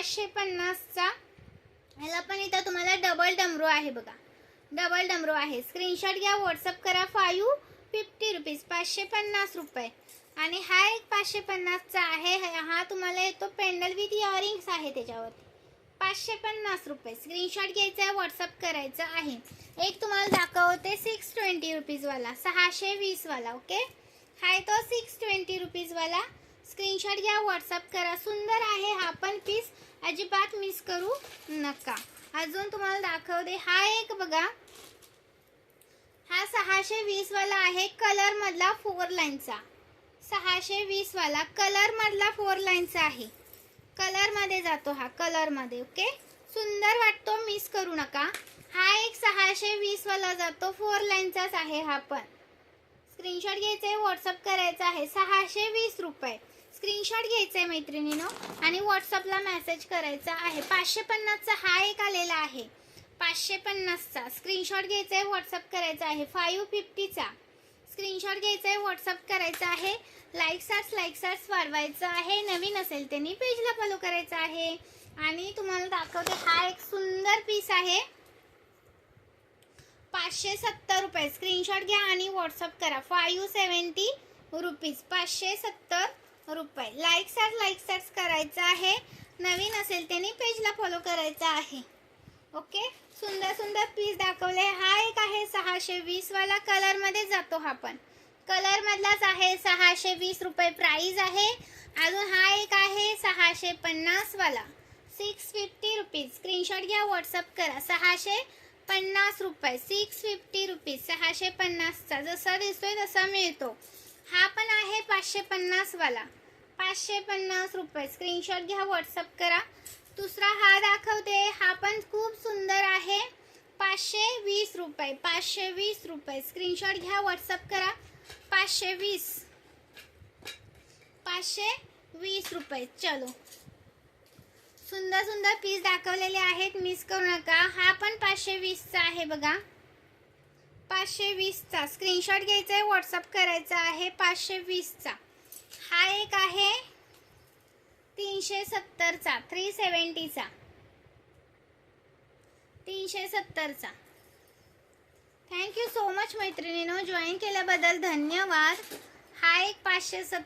550चा. ह्याला पण इथं तुम्हाला डबल डमरू आहे बघा, डबल डमरू आहे. स्क्रीनशॉट घ्या, व्हॉट्सअप करा. 550 रुपीज, 550 रुपये. आणि हा एक 550चा आहे. हा तुम्हाला येतो पेंडल विथ इयरिंग्स आहे त्याच्यावरती. 550 रुपये. स्क्रीनशॉट घ्यायचा आहे, व्हॉट्सअप करायचं आहे. एक तुम्हाला दाखवते 620 रुपीजवाला, 620 वाला. ओके, हाय तो 620 रुपीजवाला. स्क्रीनशॉट घ्या, व्हॉट्सअप करा. सुंदर आहे हा पण पीस, अजिबात मिस करू नका. अजून तुम्हाला दाखवते हा एक बघा, हा 620 वाला आहे. कलर मधला 4 लाईनचा, 620 वाला कलर मधला 4 लाईनचा आहे. कलर मध्ये जातो हा, कलर मध्ये. ओके, सुंदर वाटतो, मिस करू नका. हा एक 620 वाला जातो, 4 लाईनचाच आहे हा पण. स्क्रीनशॉट घ्यायचा आहे, व्हॉट्सअप करायचा आहे. 620 रुपये. स्क्रीनशॉट घ्यायचा आहे मैत्रिणीनो आणि व्हॉट्सअपला मेसेज करायचा आहे. 550चा हा एक आलेला आहे, 550चा. स्क्रीनशॉट घ्यायचा आहे, व्हॉट्सअप करायचा आहे. 550चा. स्क्रीनशॉट घ्यायचा आहे, व्हॉट्सअप करायचा आहे. लाईक्स वाढवायचं आहे. नवीन असेल त्यांनी पेजला फॉलो करायचं आहे. आणि तुम्हाला दाखवते हा एक सुंदर पीस आहे, 570 रुपये. स्क्रीनशॉट घ्या आणि व्हॉट्सअप करा. 570 रुपीज, 570 रुपये. लाईक्स करायचं आहे. नवीन असेल त्यांनी पेजला फॉलो करायचं आहे. ओके, सुंदर सुंदर पीस दाखवले. हा एक आहे 620 वाला, कलर मध्ये जातो हा पण, कलर मधलाच आहे. 620 रुपये प्राइस आहे. अजून हा एक आहे 650 वाला, 650 रुपीज. स्क्रीनशॉट घ्या, व्हॉट्सअप करा. 650 रुपये, 650 रुपीज. 650चा जसा दिसतोय तसा मिळतो. हा पण आहे 550 वाला, 550 रुपये. स्क्रीनशॉट घ्या, व्हॉट्सअप करा. दुसरा हा दाखवते, हा पण खूप सुंदर आहे, 520 रुपये, 520 रुपये. स्क्रीनशॉट घ्या, व्हॉट्सअप करा. 520 रुपये. चलो, सुंदर सुंदर पीस दाखवलेले आहेत, मिस करू नका. हा पण 520चा आहे बघा, 520चा. स्क्रीनशॉट घ्यायचा आहे, व्हॉट्सअप करायचा आहे. 520चा. हा एक आहे 370चा, 370चा, 370चा. थँक्यू सो मच मैत्रिणींनो, जॉईन केल्याबद्दल धन्यवाद. हा एक 570